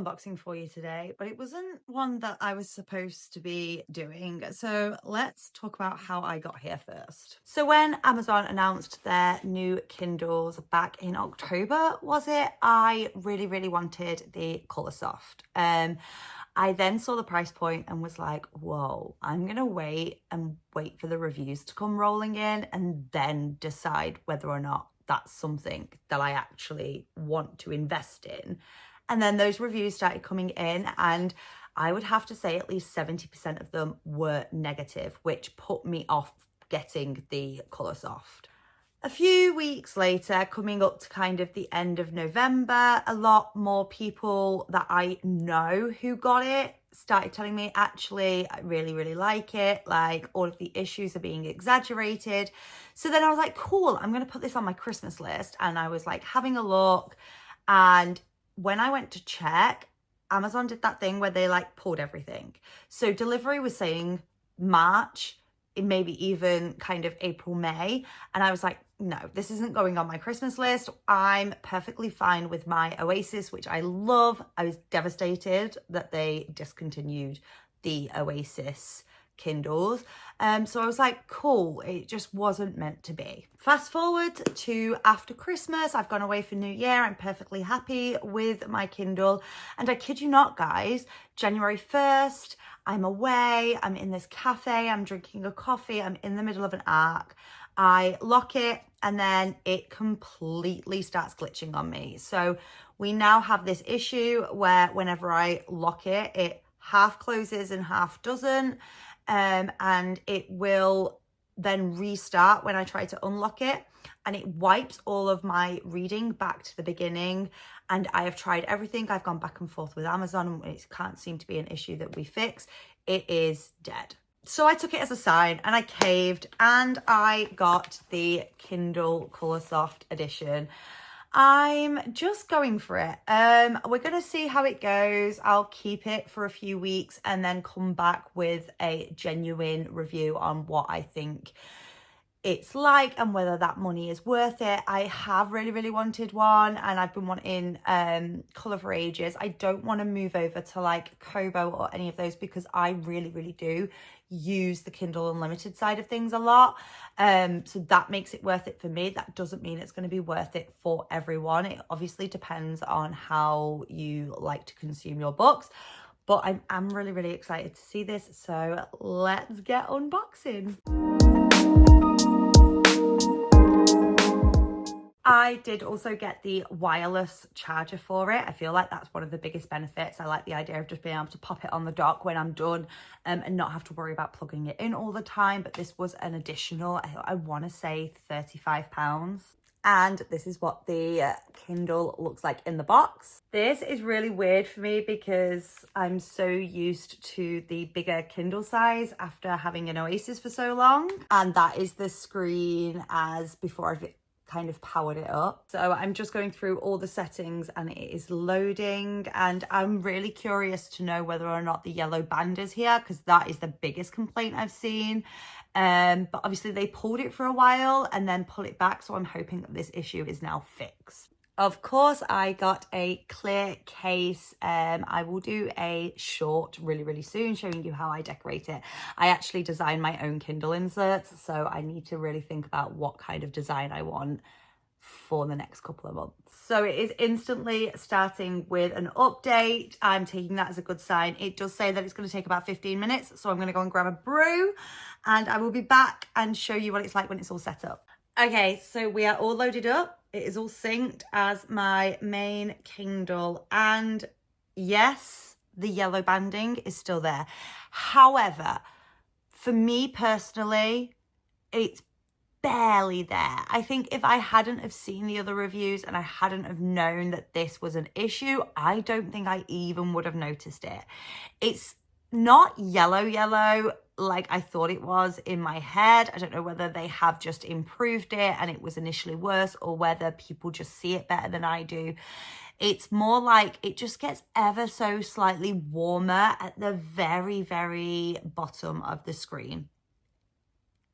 unboxing for you today, but it wasn't one that I was supposed to be doing. So let's talk about how I got here first. So when Amazon announced their new Kindles back in October, was it? I really wanted the Coloursoft. I then saw the price point and was like, whoa, I'm going to wait for the reviews to come rolling in and then decide whether or not that's something that I actually want to invest in. And then those reviews started coming in, and I would have to say at least 70% of them were negative, which put me off getting the Coloursoft. A few weeks later, coming up to kind of the end of November, a lot more people that I know who got it started telling me, actually, I really like it. Like, all of the issues are being exaggerated. So then I was like, cool, I'm going to put this on my Christmas list. And I was like having a look. And when I went to check, Amazon did that thing where they like pulled everything. So delivery was saying March, maybe even kind of April, May. And I was like, no, this isn't going on my Christmas list. I'm perfectly fine with my Oasis, which I love. I was devastated that they discontinued the Oasis Kindles. So I was like, cool, it just wasn't meant to be. Fast forward to after Christmas, I've gone away for New Year. I'm perfectly happy with my Kindle. And I kid you not, guys, January 1st, I'm away, I'm in this cafe, I'm drinking a coffee, I'm in the middle of an arc. I lock it and then it completely starts glitching on me. So we now have this issue where whenever I lock it, it half closes and half doesn't. And it will then restart when I try to unlock it, and it wipes all of my reading back to the beginning. And I have tried everything. I've gone back and forth with Amazon, and it can't seem to be an issue that we fix. It is dead. So I took it as a sign and I caved, and I got the Kindle Coloursoft edition. I'm just going for it. We're going to see how it goes. I'll keep it for a few weeks and then come back with a genuine review on what I think it's like and whether that money is worth it. I have really wanted one, and I've been wanting colour for ages. I don't want to move over to like Kobo or any of those because I really do use the Kindle Unlimited side of things a lot. So that makes it worth it for me. That doesn't mean it's going to be worth it for everyone. It obviously depends on how you like to consume your books. But I'm really excited to see this. So let's get unboxing. I did also get the wireless charger for it. I feel like that's one of the biggest benefits. I like the idea of just being able to pop it on the dock when I'm done and not have to worry about plugging it in all the time. But this was an additional, I want to say £35. And this is what the Kindle looks like in the box. This is really weird for me because I'm so used to the bigger Kindle size after having an Oasis for so long. And that is the screen as before I've kind of powered it up. So I'm just going through all the settings and it is loading, and I'm really curious to know whether or not the yellow band is here, because that is the biggest complaint I've seen. But obviously they pulled it for a while and then pulled it back, so I'm hoping that this issue is now fixed. Of course, I got a clear case. I will do a short really soon showing you how I decorate it. I actually designed my own Kindle inserts, so I need to really think about what kind of design I want for the next couple of months. So it is instantly starting with an update. I'm taking that as a good sign. It does say that it's going to take about 15 minutes, so I'm going to go and grab a brew, and I will be back and show you what it's like when it's all set up. Okay, so we are all loaded up. It is all synced as my main Kindle, and yes, the yellow banding is still there. However, for me personally, it's barely there. I think if I hadn't have seen the other reviews and I hadn't have known that this was an issue, I don't think I even would have noticed it. It's not yellow like I thought it was in my head. I don't know whether they have just improved it and it was initially worse, or whether people just see it better than I do. It's more like it just gets ever so slightly warmer at the very bottom of the screen.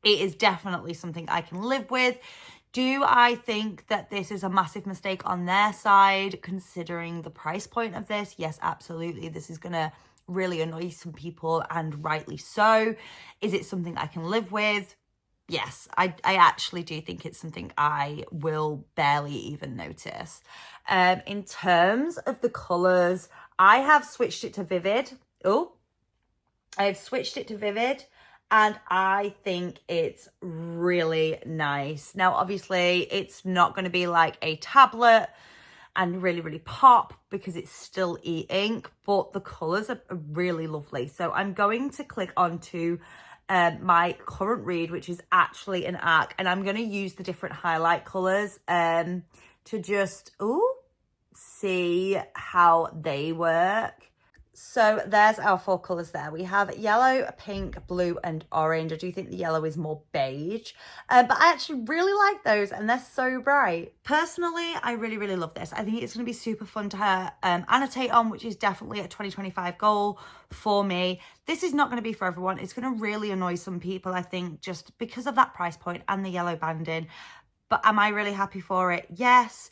It is definitely something I can live with. Do I think that this is a massive mistake on their side, considering the price point of this? Yes, absolutely. This is going to really annoy some people, and rightly so. Is it something I can live with? Yes, I actually do think it's something I will barely even notice. In terms of the colours, I have switched it to Vivid. I've switched it to Vivid, and I think it's really nice. Now, obviously, it's not going to be like a tablet and really, really pop because it's still e-ink, but the colours are really lovely. So I'm going to click onto my current read, which is actually an ARC, and I'm going to use the different highlight colours to just see how they work. So there's our 4 colours there. We have yellow, pink, blue and orange. I do think the yellow is more beige, but I actually really like those, and they're so bright. Personally, I really, really love this. I think it's going to be super fun to annotate on, which is definitely a 2025 goal for me. This is not going to be for everyone. It's going to really annoy some people, I think, just because of that price point and the yellow banding. But am I really happy for it? Yes.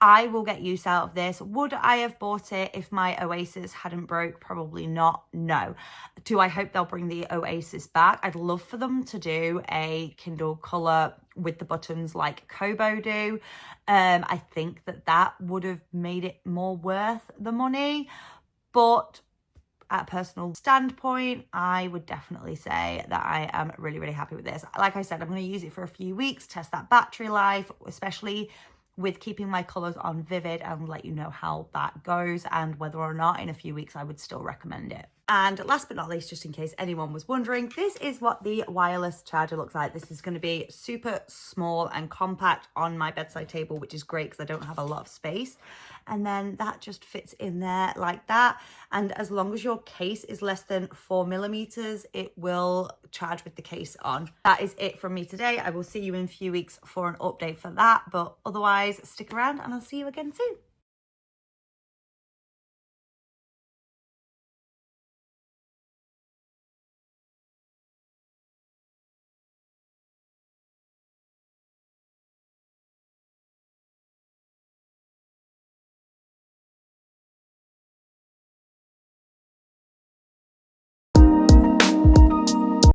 I will get use out of this. Would I have bought it if my Oasis hadn't broke? Probably not, no. Do I hope they'll bring the Oasis back? I'd love for them to do a Kindle Colour with the buttons like Kobo do. I think that would have made it more worth the money. But at a personal standpoint, I would definitely say that I am really, really happy with this. Like I said, I'm going to use it for a few weeks, test that battery life, especially with keeping my colours on Vivid, and let you know how that goes and whether or not in a few weeks I would still recommend it. And last but not least, just in case anyone was wondering, this is what the wireless charger looks like. This is going to be super small and compact on my bedside table, which is great because I don't have a lot of space. And then that just fits in there like that. And as long as your case is less than 4mm, it will charge with the case on. That is it from me today. I will see you in a few weeks for an update for that. But otherwise, stick around and I'll see you again soon.